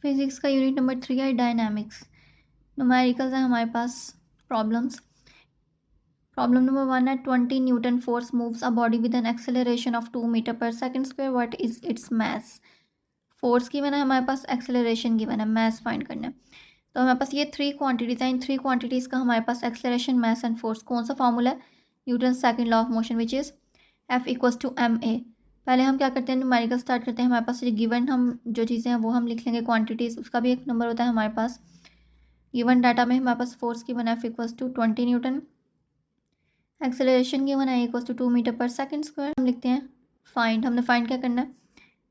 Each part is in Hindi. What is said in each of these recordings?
फिजिक्स का यूनिट नंबर 3 है डायनामिक्स। न्यूमेरिकल्स है हमारे पास। प्रॉब्लम्स। प्रॉब्लम नंबर 1 है 20 newton force moves a body with an acceleration of 2 metre पर second square, what is its mass. Force given है हमारे पास, एक्सेलरेशन गिवन है, मास फाइंड करना है। तो हमारे पास ये 3 क्वांटिटीज हैं। इन 3 क्वांटिटीज़ का हमारे पास एक्सेलरेशन, मास एंड फोर्स कौन सा फॉर्मूला है, Newton second law of motion which is F equals to M A. पहले हम क्या करते हैं, न्यूमेरिकल स्टार्ट करते हैं। हमारे पास ये गिवन हम जो चीज़ें हैं वो हम लिख लेंगे, क्वांटिटीज़ उसका भी एक नंबर होता है हमारे पास। गिवन डाटा में हमारे पास फोर्स गिवन है F equals to 20 newton, acceleration given है इक्वल्स टू 2 मीटर पर सेकंड स्क्वायर। हम लिखते हैं फाइंड, हमने फाइंड क्या करना है,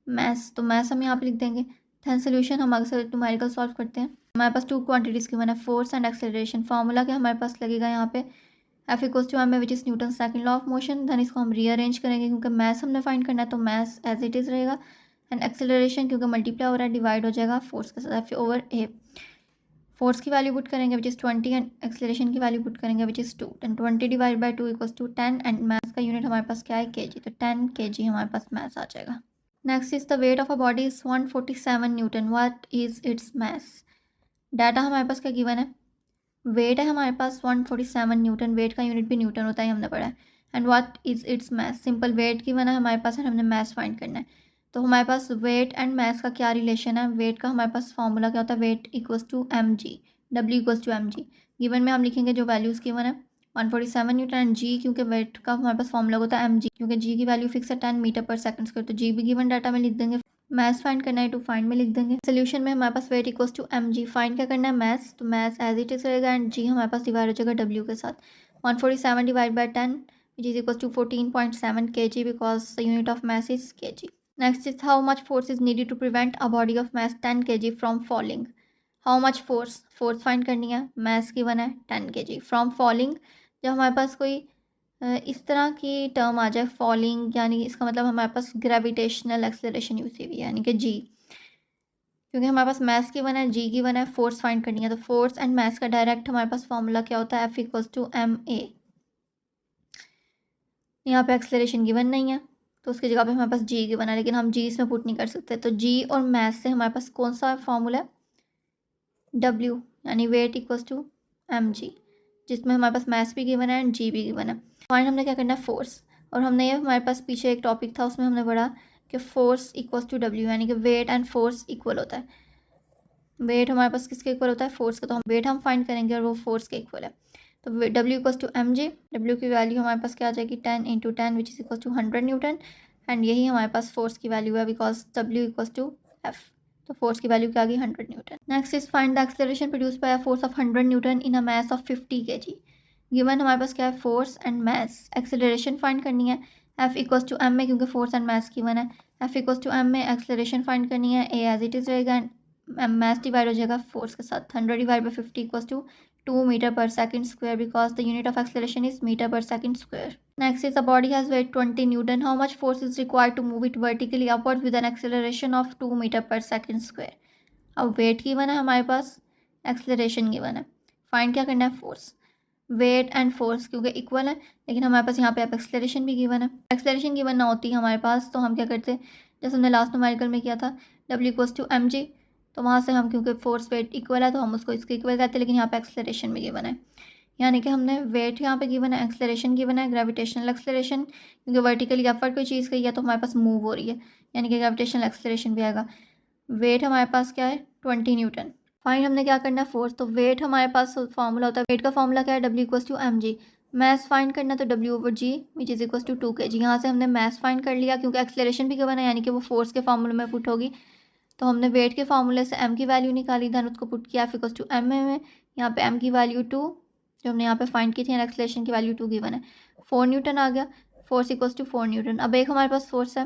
मैथ्स, तो मैथ्स हम यहाँ पे लिख देंगे। दैन सोल्यूशन हम अक्सर न्यूमेरिकल सॉल्व करते हैं। हमारे पास 2 क्वांटिटीज़ गिवन है, फोर्स एंड एक्सेलरेशन। फार्मूला क्या हमारे पास लगेगा यहाँ पे, F equals to M A which is Newton second law of motion. Then इसको हम रीअरेंज करेंगे क्योंकि मैथ्स हमने फाइंड करना है, तो मैथ्स एज इट इज़ रहेगा। एंड एक्सेलरेशन क्योंकि मल्टीप्लाई हो रहा है डिवाइड हो जाएगा फोर्स के साथ, एफ ओवर ए। फोर्स की वैल्यू पुट करेंगे विच इज़ 20 एंड एक्सेलरेशन की वैल्यू पुट करेंगे which is 2। Then 20 divide by 2 equals to 10 and mass का यूनिट हमारे पास क्या है, केजी, तो 10 केजी हमारे पास मैथ्स आ जाएगा। Next is the weight of a body is 147 Newton, what is its mass. Data हमारे पास क्या गिवन है, वेट है हमारे पास 147 न्यूटन, वेट का यूनिट भी न्यूटन होता है, हमने पढ़ा है। And what is its mass, simple wait given है हमारे पास और हमने मास फाइंड करना है। तो हमारे पास वेट एंड मास का क्या रिलेशन है, वेट का हमारे पास फॉर्मूला क्या होता है, weight equals to M G, W equals to M G. Given में हम लिखेंगे जो वैल्यूज़ गिवन है 147 न्यूटन एंड जी, क्योंकि वेट का हमारे पास फॉर्मूला होता है एम जी, क्योंकि जी की वैल्यू फिक्स है 10 मीटर पर सेकंड स्क्वायर, तो जी भी गिवन डाटा में लिख देंगे। मैथ्स फाइंड करना है टू फाइंड में लिख देंगे। सोल्यूशन में हमारे पास weight equals to M g, find क्या करना है, मैथ्स, तो मैथ्स एज इट इज रहेगा एंड जी हमारे पास डिवाइड हो जाएगा डब्ल्यू के साथ। 147 divide by 10 which is equals to 14.7 kg because the unit of mass is kg। Next is how much force is needed to prevent a body of mass 10 kg from falling. How much force, force find करनी है, मास गिवन है 10 kg फ्रॉम फॉलिंग। जब हमारे पास कोई इस तरह की टर्म आ जाए फॉलिंग, यानी इसका मतलब हमारे पास ग्रेविटेशनल एक्सेलरेशन यूज हुई है यानी कि जी, क्योंकि हमारे पास मैथ्स गिवन है, जी गिवन है, फोर्स फाइंड करनी है, तो फोर्स एंड मैथ्स का डायरेक्ट हमारे पास फॉर्मूला क्या होता है, F equals to M A. यहाँ पे एक्सेलरेशन गिवन नहीं है तो उसकी जगह पे हमारे पास जी गिवन है, लेकिन हम जी इसमें पुट नहीं कर सकते, तो जी और मैथ्स से हमारे पास कौन सा फॉर्मूला है, डब्ल्यू, यानी weight equals to M G, जिसमें हमारे पास मैथ्स भी गिवन है एंड जी भी गिवन है। फाइंड हमने क्या करना है, फोर्स, और हमने ये हमारे पास पीछे एक टॉपिक था उसमें हमने पढ़ा कि फोर्स इक्वल्स टू डब्ल्यू, यानी कि वेट एंड फोर्स इक्वल होता है। वेट हमारे पास किसके इक्वल होता है, फोर्स का, तो हम वेट हम फाइंड करेंगे और वो फोर्स के इक्वल है। तो W equals to M G, W की वैल्यू हमारे पास क्या आ जाएगी, 10 into 10 which is equals to 100 newton, and यही हमारे पास फोर्स की वैल्यू है because W equals to F, तो फोर्स की वैल्यू क्या आ गई, 100 newton. Next is find the acceleration produce by a force of 100 newton in a mass of 50 kg। Given हमारे पास क्या है, force and mass, acceleration find करनी है, एफ इक्वल्स टू एम में, क्योंकि फोर्स एंड मास गिवन है, एफ इक्वल्स टू एम में एक्सेलरेशन फाइंड करनी है, ए एज इट इज रहेगा एंड मैथ डिवाइड हो जाएगा फोर्स के साथ। 100 divide by 50 equals to 2 metre पर second square because the unit of acceleration is metre पर second square. Next is the body has weight 20 Newton, how much force is required to move it vertically upwards with an acceleration of 2 metre पर सेकंड स्क्वायर। अब वेट गिवन है हमारे पास, एक्सेलरेशन गिवन है, फाइंड क्या करना है, फोर्स, वेट एंड फोर्स क्योंकि इक्वल है, लेकिन हमारे पास यहाँ पे अब एक्सेलरेशन भी गिवन है। एक्सेलरेशन गिवन ना होती हमारे पास तो हम क्या करते, जैसे हमने लास्ट न्यूमेरिकल में किया था, W equals to M G, तो वहाँ से हम क्योंकि फोर्स वेट इक्वल है तो हम उसको इसके इक्वल कहते हैं, लेकिन यहाँ पे एक्सेलरेशन भी गिवन है, यानी कि हमने वेट यहाँ पे गिवन है, एक्सेलरेशन गिवन है, ग्रेविटेशनल एक्सेलरेशन, क्योंकि वर्टिकली अपवर्ड कोई चीज़ गई है तो हमारे पास मूव हो रही है, यानी कि ग्रेविटेशनल एक्सेलरेशन भी आएगा। वेट हमारे पास क्या है, 20 न्यूटन। फाइंड हमने क्या करना है, फोर्स, तो वेट हमारे पास फॉर्मूला होता है, वेट का फॉर्मूला क्या है, W equals to M G. Mass find करना तो W over G which is equals to 2 kg। यहाँ से हमने मैस फाइंड कर लिया क्योंकि एक्सेलरेशन भी गिवन है, यानी कि वो फोर्स के फॉर्मूले में पुट होगी, तो हमने वेट के फार्मूले से एम की वैल्यू निकाली, धन उसको पुट किया एफ इक्वल्स टू एम में, यहाँ पे एम की वैल्यू 2 जो हमने यहाँ पे फाइंड की थी, एक्सेलरेशन की वैल्यू 2 गिवन है, 4 न्यूटन आ गया, फोर्स इक्वल्स टू 4 न्यूटन। अब एक हमारे पास फोर्स है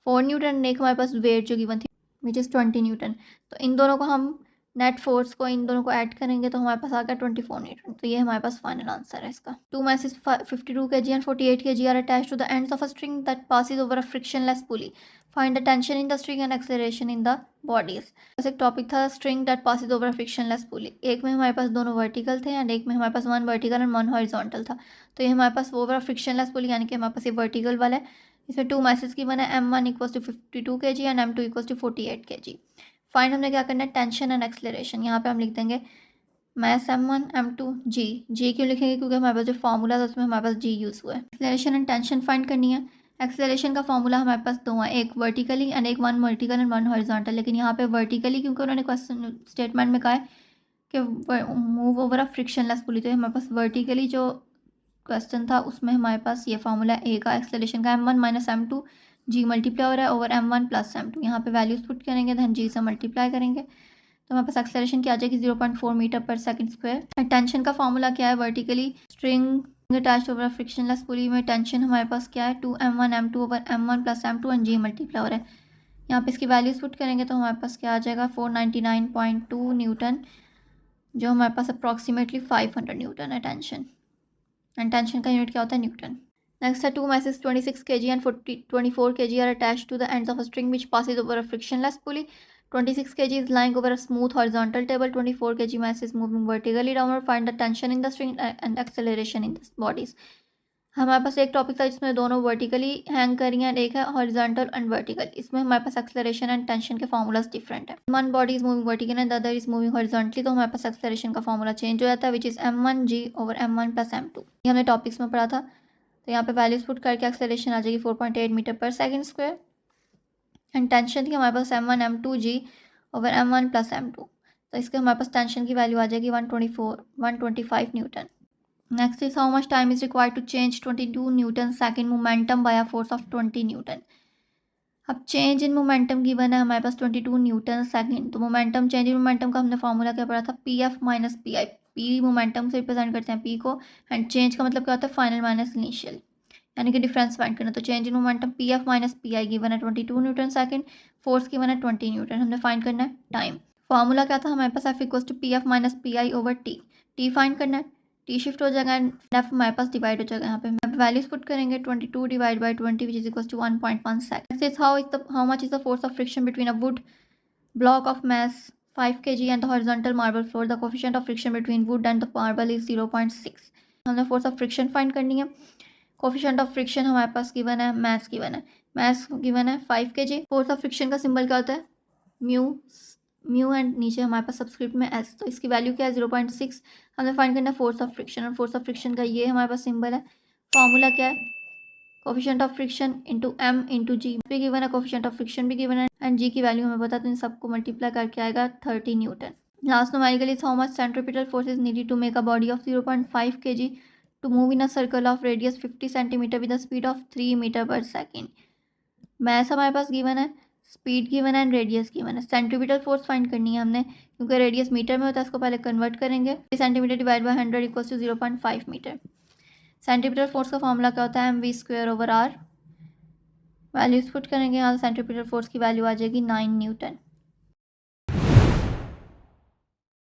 4 न्यूटन, एक हमारे पास वेट जो गिवन थी विच इज़ 20 न्यूटन, तो इन दोनों को हम नेट फोर्स को इन दोनों को ऐड करेंगे तो हमारे पास आ गया 24 न्यूटन, तो ये हमारे पास फाइनल आंसर है इसका। 2 masses 52 kg and 48 kg are attached to the ends of a string that passes over a frictionless pulley. Find the tension in the string and acceleration in the bodies. बस एक टॉपिक था string that passes over a frictionless pulley, एक में हमारे पास दोनों वर्टिकल थे एंड एक में हमारे पास one vertical and one horizontal था, तो ये हमारे पास ओवर फ्रिक्शनलेस पुली, यानी कि हमारे पास ये वर्टिकल वाला है। इसमें 2 masses की बना है, M1 equals to 52 kg and M2 equals to 48 kg। Find हमने क्या करना है, टेंशन एंड एक्सेलरेशन। यहाँ पे हम लिख देंगे मास m1 m2 g क्यों लिखेंगे, क्योंकि हमारे पास जो फार्मूला था उसमें हमारे पास g यूज़ हुआ है। एक्सेलरेशन एंड टेंशन फाइंड करनी है। एक्सेलरेशन का फार्मूला हमारे पास दो है, एक वर्टिकली एंड एक one vertical and one horizontal, लेकिन यहाँ पे वर्टिकली क्योंकि उन्होंने क्वेश्चन स्टेटमेंट में कहा है कि मूव ओवर अ फ्रिक्शनलेस पुली, तो हमारे पास वर्टिकली जो क्वेश्चन था उसमें हमारे पास ये फार्मूला ए का एक्सेलरेशन का m1 minus m2 g multiply हो रहा है ओवर m1 प्लस m2। यहाँ पे वैल्यूज पुट करेंगे देन g से मल्टीप्लाई करेंगे तो हमारे पास एक्सेलरेशन क्या आ जाएगी 0.4 मीटर पर सेकंड स्क्वायर। टेंशन का फार्मूला क्या है, vertically string attached over frictionless pulley में टेंशन हमारे पास क्या है 2m1 m2 over m1 plus m2 and g multiply हो रहा है। यहाँ पे इसकी वैल्यूज पुट करेंगे तो हमारे पास क्या आ जाएगा 499.2 न्यूटन, जो हमारे पास अप्रॉक्सीमेटली 500 न्यूटन है टेंशन, एंड टेंशन का यूनिट क्या होता है न्यूटन। नेक्स्ट है 2 masses 26 kg and 24 kg are attached to the ends of a string which passes over a frictionless pulley. 26 kg is lying over a smooth horizontal table. 24 kg mass is moving vertically downward. Find the tension in the string and acceleration in the bodies. हमारे पास एक टॉपिक था जिसमें दोनों वर्टिकली हैंग करी हैं, एक है हॉरिजॉन्टल एंड वर्टिकल। इसमें हमारे पास एक्सेलरेशन एंड टेंशन के फार्मूलाज डिफरेंट है। One body is moving vertical and the other is moving horizontally, तो हमारे पास एक्सेलरेशन का फार्मूला चेंज हो जाता है which is m1g over m1 plus m2। ये हमने टॉपिक्स में पढ़ा था। तो यहाँ पे वैल्यूज पुट करके एक्सेलरेशन आ जाएगी 4.8 metre per second square and tension थी हमारे पास m1 m2g over m1 plus m2, तो इसके हमारे पास टेंशन की वैल्यू आ जाएगी 125 newton. Next is how much time is required to change 22 newton second momentum by a force of 20 newton. अब चेंज इन मोमेंटम गिवन है हमारे पास 22 न्यूटन सेकेंड, तो मोमेंटम चेंज इन मोमेंटम का हमने फॉर्मूला क्या पढ़ा था, P F minus P I. P momentum से रिप्रेजेंट करते हैं पी को, एंड चेंज का मतलब क्या होता है फाइनल माइनस इनिशियल, यानी कि डिफरेंस फाइंड करना। तो change in momentum P F minus P I given है 22 न्यूटन सेकेंड, फोर्स गिवन है 20 न्यूटन, हमने फाइंड करना है टाइम। फॉर्मूला क्या था हमारे पास, f equals to p F minus P i over t. T find करना है, टी शिफ्ट हो जाएगा एंड एफ हमारे पास डिवाइड हो जाएगा। यहाँ पे वैल्यूज पुट करेंगे 22 divide by 20 which is equals to 1.1 second. This is how much is the force of friction between a wood block of mass 5 kg and the horizontal marble floor. The coefficient of friction between wood and the marble is 0.6. हमने फोर्स ऑफ फ्रिक्शन फाइंड करनी है। कोफिशिएंट ऑफ फ्रिक्शन हमारे पास गिवन है, मास गिवन है 5 kg। फोर्स ऑफ फ्रिक्शन का सिंबल क्या होता है, म्यू एंड नीचे हमारे पास सबस्क्रिप्ट में एस, तो इसकी वैल्यू क्या है 0.6। हमें फाइंड करना है फोर्स ऑफ फ्रिक्शन, और फोर्स ऑफ फ्रिक्शन का ये हमारे पास सिंबल है। फॉर्मूला क्या है, coefficient of friction into m into g भी गिवन है, कोफिशिएंट ऑफ फ्रिक्शन भी गिवन है, एंड जी की वैल्यू हमें पता, तो इन सबको मल्टीप्लाई करके आएगा 30 newton. Last numerical is how much centripetal force is needed to make a body of 0.5 kg to move in a circle of radius 50 centimetre with the speed of 3 metre per second. Mass हमारे पास गिवन है, स्पीड गिवन है एंड रेडियस गिवन है। सेंट्रीपिटल फोर्स फाइंड करनी है हमने, क्योंकि रेडियस मीटर में होता है, इसको पहले कन्वर्ट करेंगे। Centimetre divide by 100 equals to 0.5 metre. Centripetal force का फॉर्मूला क्या होता है, M V square over R. Values put करेंगे, यहाँ सेंट्रीपिटल फोर्स की वैल्यू आ जाएगी 9 न्यूटन।